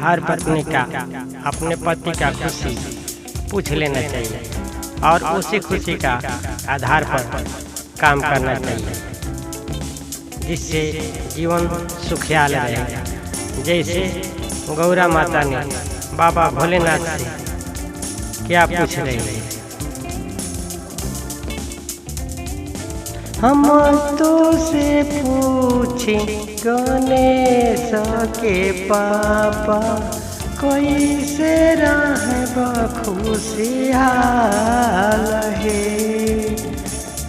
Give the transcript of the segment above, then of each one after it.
हर पत्नी का अपने पति का खुशी पूछ लेना चाहिए और उसी खुशी का आधार पर काम करना चाहिए, जिससे जीवन सुखियाल रहेगा। जैसे गौरा माता ने बाबा भोलेनाथ से क्या पूछ रही है, हम तो से पूछे गणेश के पापा, कोई से रहब खुशहाल है।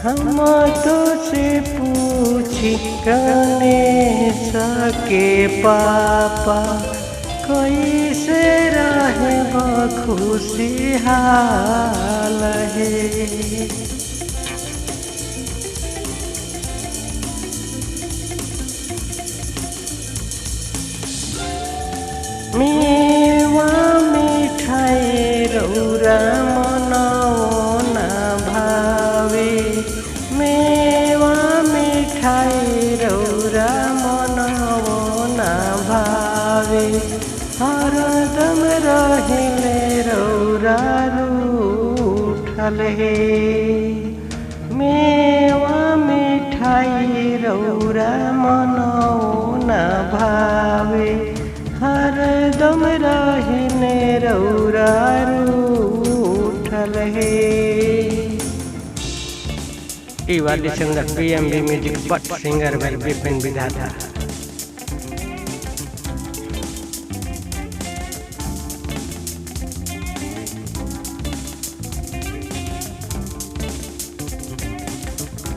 हम तो से पूछी गणेश के पापा, कोई से रहब खुशहाल है। मेवा मिठाई रौरा मनौना भावे, मेवा मिठाई रौरा मनौना भावे, हरदम रहिले रौरा रूठल हे। मेवा मिठाई रौरा मनौना भावे, हरदम रहिने रौरा रूठल है। Singer PMB music but singer by Vipin Vidhata.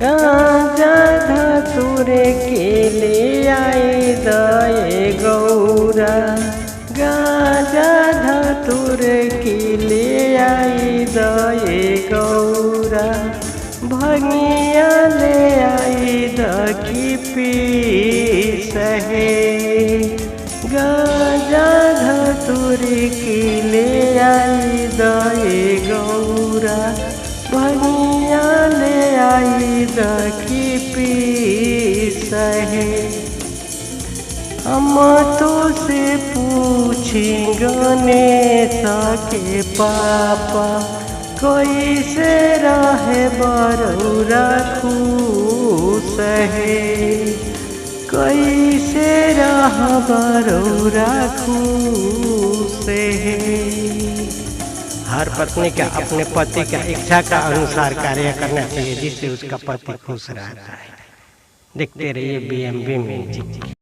गांजा धतूरे के ले आए दए गौरा, गांजा धतूरे के ले आई दए गौरा, भंगिया ले आई दकी पीस है। गांजा धतूरे के ले आई दए गौरा, भंगिया ले आई दकी पीस है। हम तो से पूछी गणेश के पापा, कोई से रहे बरौरा खुश है, कोई से रह बरौरा खुश है। हर पत्नी का अपने पति का इच्छा का अनुसार कार्य करना चाहिए, जिससे उसका पति खुश रहता है। देखते रहिए BMB म्यूजिक।